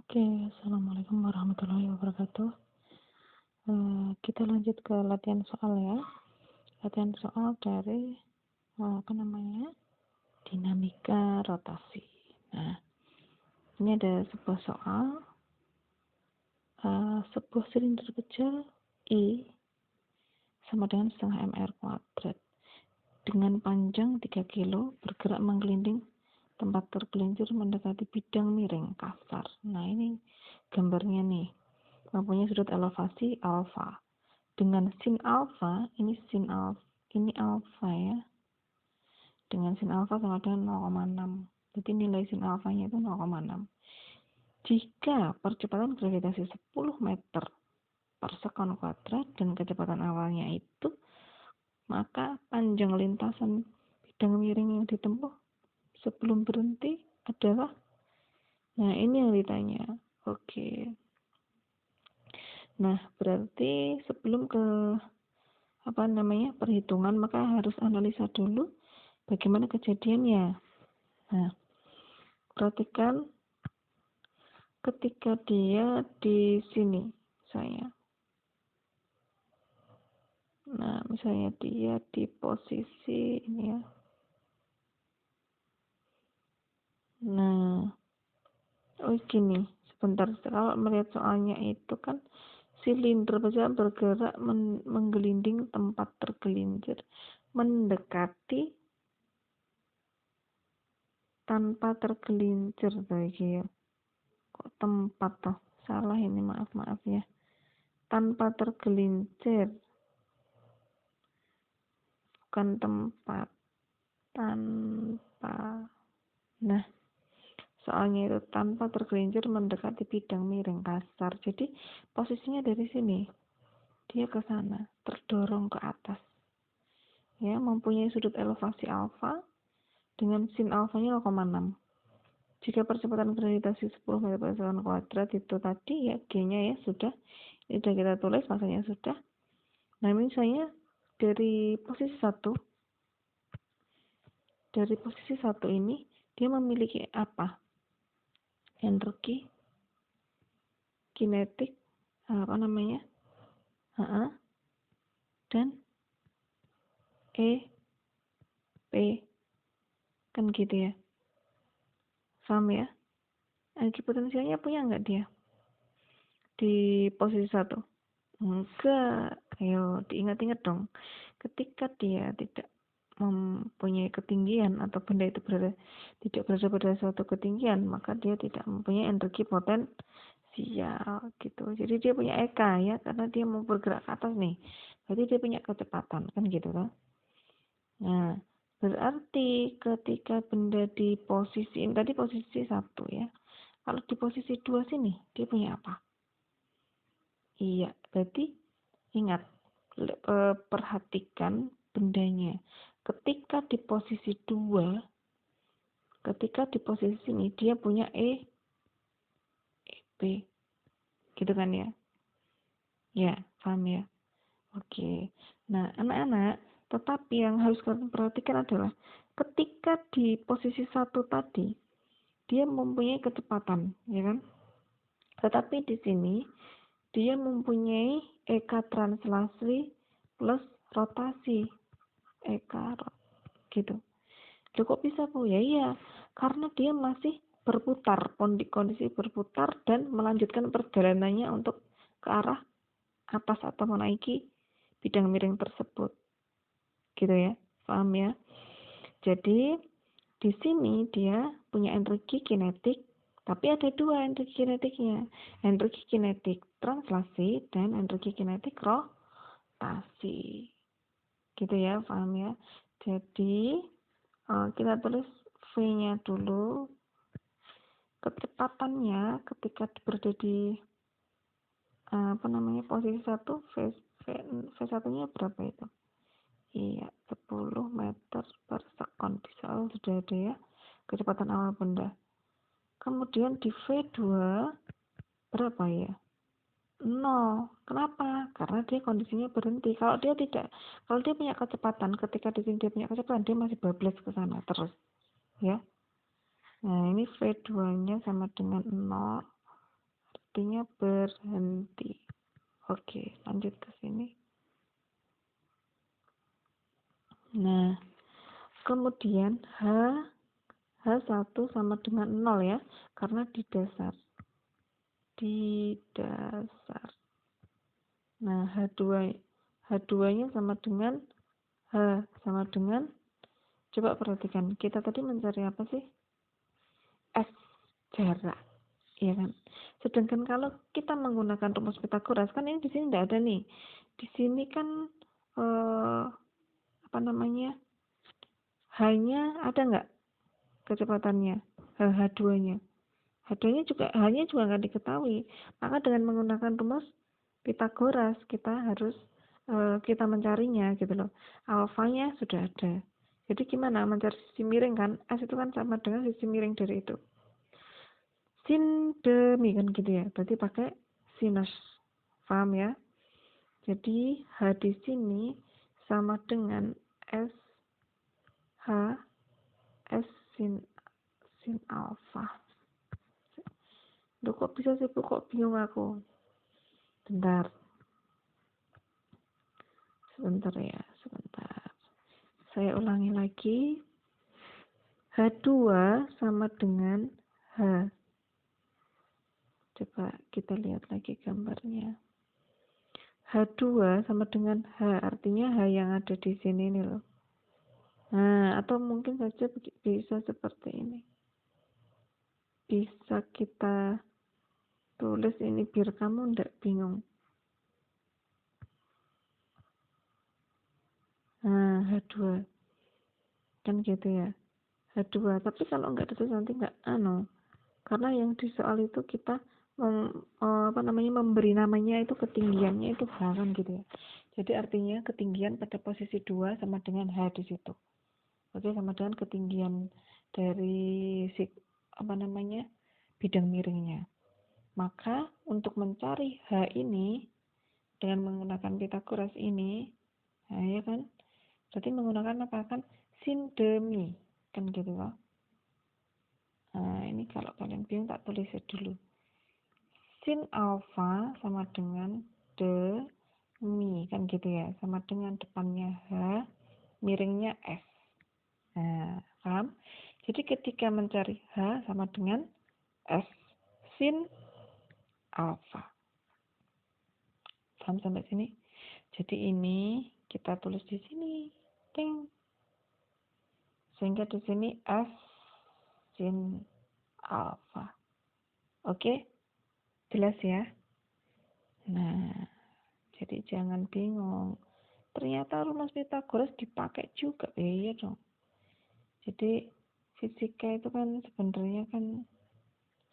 Oke, assalamualaikum warahmatullahi wabarakatuh. Kita lanjut ke latihan soal ya. Latihan soal dari dinamika rotasi. Nah, ini ada sebuah soal, sebuah silinder kecil I sama dengan setengah mr kuadrat dengan panjang 3 kilo bergerak menggelinding tempat tergelincir mendekati bidang miring kasar. Nah, ini gambarnya nih. Mempunyai sudut elevasi alfa. Dengan sin alfa, ini alfa ya. Dengan sin alfa sama dengan 0,6. Jadi nilai sin alfanya itu 0,6. Jika percepatan gravitasi 10 meter per sekon kuadrat dan kecepatan awalnya itu, maka panjang lintasan bidang miring yang ditempuh sebelum berhenti adalah, nah ini yang ditanya. Oke. Nah, berarti sebelum ke perhitungan, maka harus analisa dulu bagaimana kejadiannya. Nah, perhatikan ketika dia di sini, misalnya dia di posisi ini ya. Nah, gini, sebentar, kalau melihat soalnya itu kan silinder bergerak menggelinding tempat tergelincir mendekati tanpa tergelincir lagi ya. Kok tempat toh? Salah ini, maaf ya. Tanpa tergelincir. Bukan tempat. Tanpa. Nah, soalnya itu tanpa tergelincir mendekati bidang miring kasar. Jadi posisinya dari sini. Dia ke sana, terdorong ke atas. Ya, mempunyai sudut elevasi alfa dengan sin alfanya 0,6. Jika percepatan gravitasi 10 meter per sekon kuadrat itu tadi ya, G-nya ya sudah. Ini sudah kita tulis, masanya sudah. Nah, misalnya dari posisi 1. Dari posisi 1 ini dia memiliki apa? Energi kinetik dan P kan gitu ya. Paham ya? Energi potensialnya punya enggak dia? Di posisi 1? Enggak. Ayo diingat-ingat dong. Ketika dia tidak mempunyai ketinggian atau benda itu tidak berada pada suatu ketinggian, maka dia tidak mempunyai energi potensial gitu. Jadi dia punya EK ya, karena dia mau bergerak ke atas nih. Berarti dia punya kecepatan kan gitu kan. Nah, berarti ketika benda di posisi ini tadi posisi 1 ya. Kalau di posisi 2 sini dia punya apa? Iya, berarti ingat, perhatikan bendanya. Ketika di posisi 2, ketika di posisi sini dia punya EP. Gitu kan ya? Ya, paham ya? Oke. Nah, anak-anak, tetapi yang harus kalian perhatikan adalah ketika di posisi 1 tadi dia mempunyai kecepatan, ya kan? Tetapi di sini dia mempunyai EK translasi plus rotasi. Gitu. Loh, kok bisa Bu? Ya iya, karena dia masih berputar, kondisi berputar dan melanjutkan perjalanannya untuk ke arah atas atau menaiki bidang miring tersebut. Gitu ya, paham ya? Jadi di sini dia punya energi kinetik, tapi ada 2 energi kinetiknya. Energi kinetik translasi dan energi kinetik rotasi. Gitu ya, paham ya? Jadi kita tulis V-nya dulu. Kecepatannya ketika berada di posisi 1, V1-nya berapa itu? Iya, 10 meter per sekon. Di soal sudah ada ya, kecepatan awal benda. Kemudian di V2 berapa ya? 0. Kenapa? Karena dia kondisinya berhenti. Kalau dia punya kecepatan, ketika di sini dia punya kecepatan, dia masih bablas ke sana terus. Ya. Nah, ini V2-nya sama dengan 0. artinya berhenti. Oke, lanjut ke sini. Nah, kemudian H1 sama dengan 0 ya, karena di dasar. Nah, H2-nya sama dengan sama dengan, coba perhatikan, kita tadi mencari apa sih? S, jarak, ya kan? Sedangkan kalau kita menggunakan rumus Pythagoras, kan ini di sini tidak ada nih. Di sini kan H-nya ada nggak kecepatannya? H2-nya. H2-nya juga nggak diketahui. Maka dengan menggunakan rumus Pythagoras kita mencarinya gitu loh. Alfanya sudah ada. Jadi gimana mencari sisi miring kan? S itu kan sama dengan sisi miring dari itu. Sin demi kan gitu ya. Berarti pakai sinus. Paham ya? Jadi H di sini sama dengan S sin alfa. Loh kok bisa sih, kok bingung aku. Sebentar ya, sebentar. Saya ulangi lagi. H2 sama dengan H. Coba kita lihat lagi gambarnya. H2 sama dengan H, artinya H yang ada di sini nih loh. Nah, atau mungkin saja bisa seperti ini. Bisa kita tulis ini biar kamu ndak bingung. Nah, H2. Kan gitu ya. H2. Tapi kalau nggak ditulis nanti nggak karena yang di soal itu kita memberi namanya itu ketinggiannya itu H kan gitu ya. Jadi artinya ketinggian pada posisi 2 sama dengan H di situ. Oke, sama dengan ketinggian dari bidang miringnya. Maka untuk mencari H ini dengan menggunakan Pythagoras ini, nah ya kan? Berarti menggunakan apa kan? Sin demi kan gitu loh. Nah, ini kalau kalian bingung tak tulis dulu. Sin alfa sama dengan demi kan gitu ya, sama dengan depannya H, miringnya S. Nah, paham? Jadi ketika mencari H sama dengan S sin alfa. Paham sampai sini? Jadi ini kita tulis di sini, ting. Sehingga di sini S sin alfa. Oke? Jelas ya? Nah, jadi jangan bingung. Ternyata rumus Pythagoras dipakai juga. Iya dong. Jadi fisika itu kan sebenarnya kan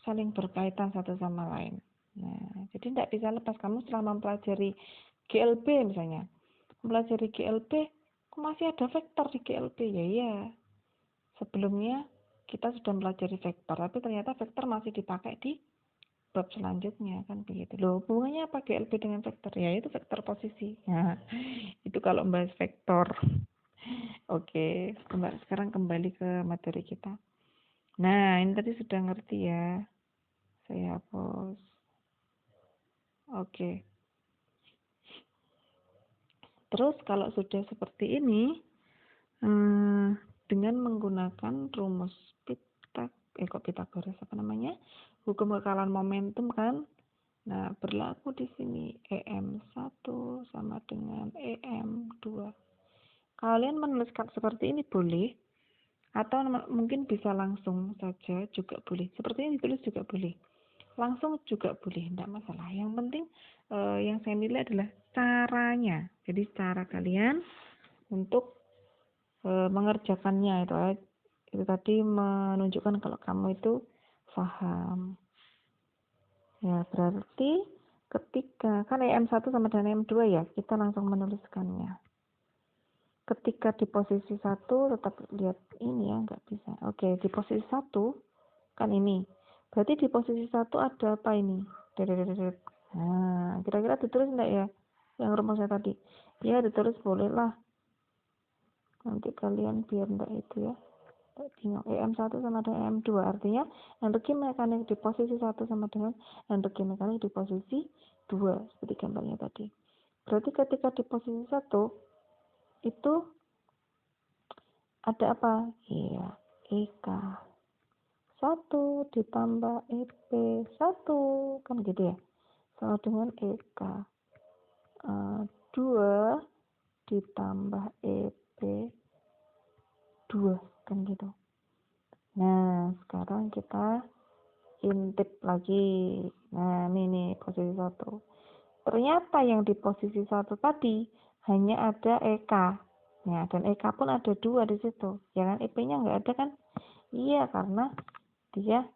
saling berkaitan satu sama lain. Nah, jadi tidak bisa lepas. Kamu setelah mempelajari GLB misalnya. Mempelajari GLB, kok masih ada vektor di GLB? Ya iya. Sebelumnya kita sudah mempelajari vektor, tapi ternyata vektor masih dipakai di bab selanjutnya kan begitu. Loh, hubungannya apa GLB dengan vektor? Ya itu vektor posisi. Nah, itu kalau membahas vektor. Oke, sekarang kembali ke materi kita. Nah, ini tadi sudah ngerti ya. Saya hapus. Oke. Terus kalau sudah seperti ini, dengan menggunakan rumus Pythagoras hukum kekalan momentum kan. Nah, berlaku di sini EM1 sama dengan EM2. Kalian menuliskan seperti ini boleh, atau mungkin bisa langsung saja juga boleh. Seperti ini ditulis juga boleh. Langsung juga boleh, tidak masalah. Yang penting yang saya nilai adalah caranya. Jadi cara kalian untuk mengerjakannya itu tadi menunjukkan kalau kamu itu paham. Ya, berarti ketika kan EM1 sama dengan EM2 ya, kita langsung menuliskannya. Ketika di posisi 1 tetap lihat ini ya, nggak bisa. Oke, di posisi 1 kan ini. Berarti di posisi 1 ada apa ini? Nah, kira-kira ditulis enggak ya? Yang rumusnya tadi. Ya, ditulis boleh lah. Nanti kalian biar enggak itu ya. bingung. EM1 sama dengan EM2, artinya energi mekanik di posisi 1 sama dengan energi mekanik di posisi 2, seperti gambarnya tadi. Berarti ketika di posisi 1 itu ada apa? Iya, EK 1 ditambah EP 1, kan gitu ya, sama dengan EK 2 ditambah EP 2, kan gitu. Nah, sekarang kita intip lagi. Nah, ini posisi 1. Ternyata yang di posisi 1 tadi hanya ada EK. Nah, dan EK pun ada 2 di situ. Ya kan, EP-nya nggak ada kan? Iya, karena dia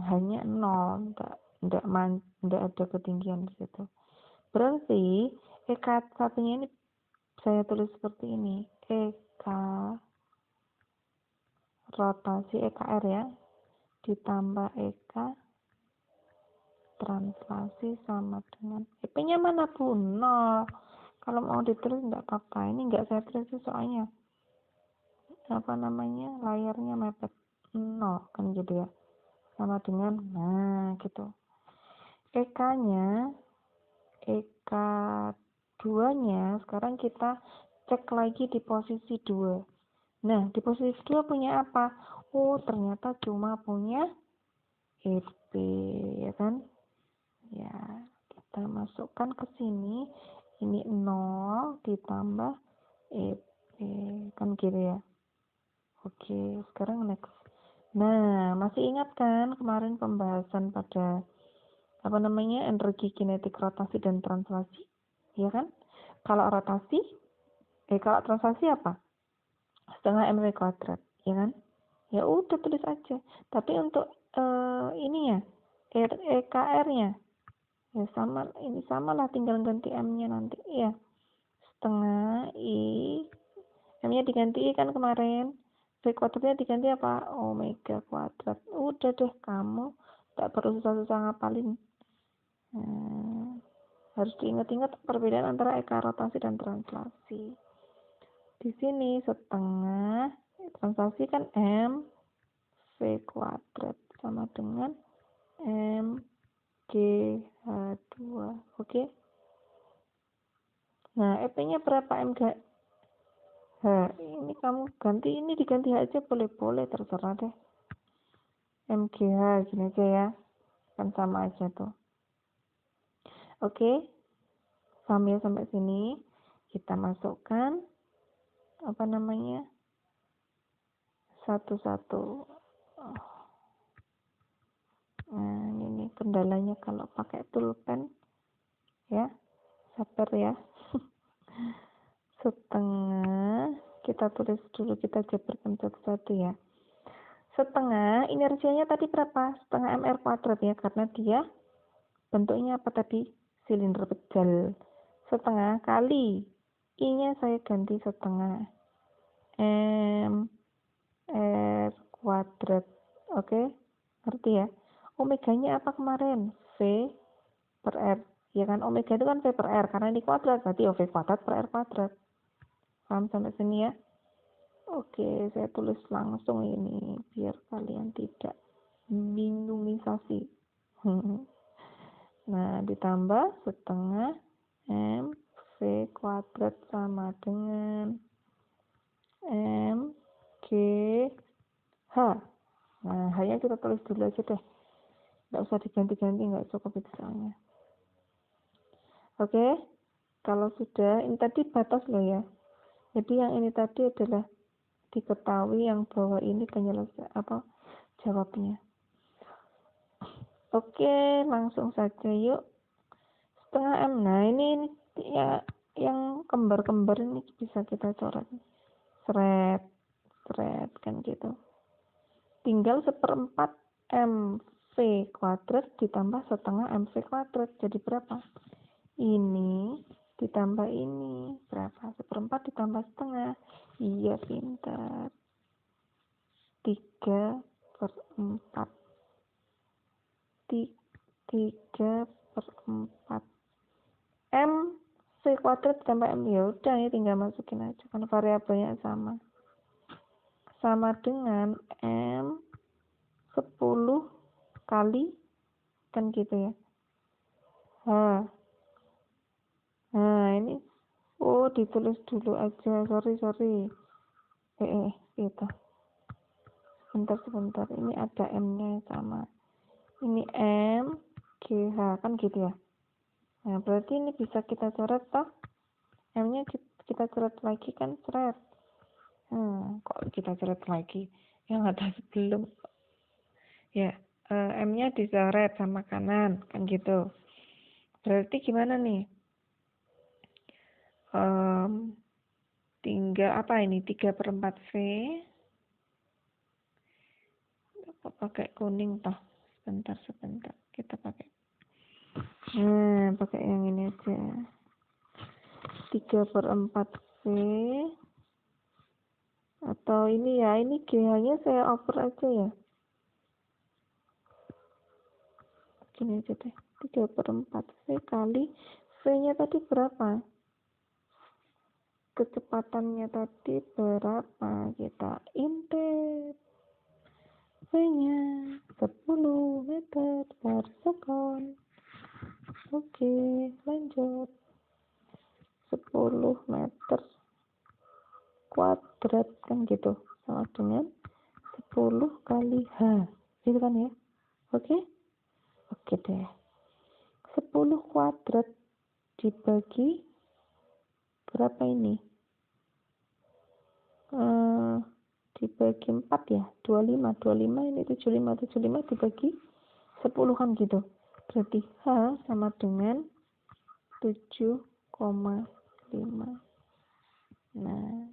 hanya 0, enggak ada ketinggian di situ. Berarti EK satunya ini saya tulis seperti ini. EK rotasi EKR ya, ditambah EK translasi sama dengan EP-nya mana Bu? 0. Kalau mau ditulis enggak apa-apa. Ini enggak saya tulis soalnya layarnya mepet 0 kan gitu ya. Sama dengan gitu. EK-nya EK 2-nya sekarang kita cek lagi di posisi 2. Nah, di posisi 2 punya apa? Oh, ternyata cuma punya EP, ya kan? Ya, kita masukkan ke sini. Ini 0 ditambah EP, kan gitu ya. Oke, sekarang next. Nah, masih ingat kan kemarin pembahasan pada energi kinetik rotasi dan translasi? Ya kan? Kalau translasi apa? Setengah mv kuadrat, ya kan? Ya udah tulis aja. Tapi untuk ini ya, EKR-nya ya sama lah, tinggal ganti M-nya nanti ya. Setengah I, M-nya diganti I kan kemarin. V kuadratnya diganti apa? Omega kuadrat. Udah deh, kamu tak perlu susah-susah ngapalin. Harus diingat-ingat perbedaan antara EK rotasi dan translasi. Di sini setengah translasi kan M V kuadrat sama dengan M GH2. Oke. Nah, EP-nya berapa MGH? Ini kamu ganti, ini diganti aja boleh-boleh, terserah deh. MGH gini aja ya. Kan sama aja tuh. Oke. Sambil sampai sini kita masukkan satu-satu. Nah, ini kendalanya kalau pakai pulpen ya, sabar ya. Setengah, kita tulis dulu, kita jabarkan satu-satu ya. Setengah, inersianya tadi berapa? Setengah mr kuadrat ya, karena dia bentuknya apa tadi? Silinder pejal. Setengah kali I-nya saya ganti setengah M R kuadrat. Oke, ngerti ya? Omeganya apa kemarin? V per R. Ya kan, omega itu kan V per R, karena ini kuadrat, berarti V kuadrat per R kuadrat. Paham sampai sini ya? Oke, saya tulis langsung ini biar kalian tidak bingungisasi. Nah, ditambah setengah M V kuadrat sama dengan M G H. Nah, H-nya kita tulis dulu aja deh. Nggak usah diganti-ganti, nggak cukup itu soalnya. Oke, kalau sudah, ini tadi batas loh ya. Jadi yang ini tadi adalah diketahui, yang bawah ini jawabnya. Oke, langsung saja yuk. Setengah M. Nah, ini ya yang kembar-kembar ini bisa kita coret. Seret kan gitu. Tinggal 1/4 MV kuadrat ditambah setengah MV kuadrat. Jadi berapa? Ini ditambah ini berapa? 1/4 ditambah setengah. Iya, pintar. 3/4. 3/4 M V kuadrat ditambah M. Ya udah, ini tinggal masukin aja kan variabelnya sama. sama dengan M 10 kali, kan gitu ya. H. Nah, ini ditulis dulu aja. Sorry. Gitu. Sebentar. Ini ada M-nya sama. Ini M, GH, kan gitu ya. Nah, berarti ini bisa kita coret toh. M-nya kita coret lagi kan, coret. Kok kita coret lagi? Yang ada sebelum. Ya, M-nya dicoret sama kanan, kan gitu. Berarti gimana nih? Tinggal apa ini? 3/4 V. Apa pakai kuning toh? Sebentar. Kita pakai. Pakai yang ini aja. 3/4 V. Atau ini ya, ini GH-nya saya over aja ya. Gini aja deh. 3/4 V kali V-nya tadi berapa? Kecepatannya tadi berapa? Kita intip. V-nya 10 meter per second. Oke, lanjut. 10 meter kuadrat, kan gitu. Sama dengan 10 kali H. Gitu kan ya? Oke deh. 10 kuadrat dibagi berapa ini? Dibagi 4 ya, 25 ini 75 dibagi 10 kan gitu. Berarti H sama dengan 7,5. Nah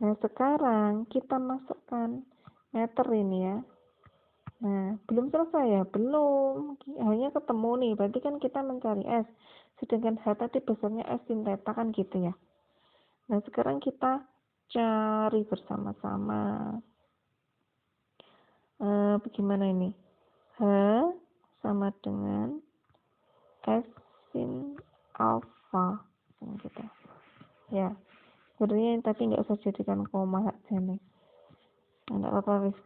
sekarang kita masukkan meter ini ya. Nah belum selesai ya, belum, hanya ketemu nih, berarti kan kita mencari S, sedangkan H tadi besarnya S sin theta, kan gitu ya. Nah sekarang kita cari bersama-sama. Bagaimana ini? H sama dengan S sin alpha, gitu ya. Sebenarnya yang tadi nggak usah jadikan koma aja nih. Nggak apa-apa, wis.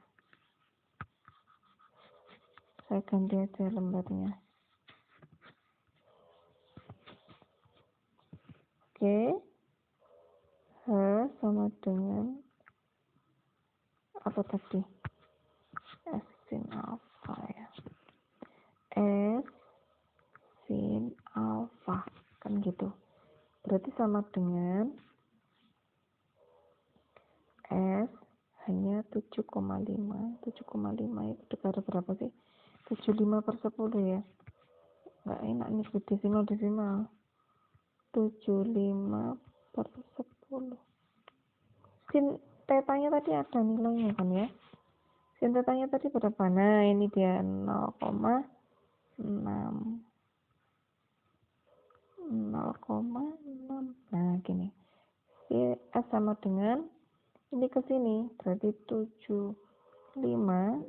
Saya ganti aja lembarnya. Oke. H sama dengan apa tadi? S sin alpha ya. S sin alpha, kan gitu. Berarti sama dengan S hanya 7,5. 7,5 itu dikali berapa sih? 75/10 ya. Nggak enak nih desimal. 75/10. Sin tetanya tadi ada nilainya kan ya. Sin tetanya tadi berapa? Nah ini dia 0,6. 0,6. Nah gini, S sama dengan ini ke sini, berarti 75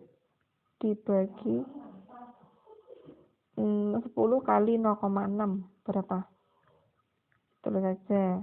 dibagi 10 kali 0,6 berapa? Tulis aja.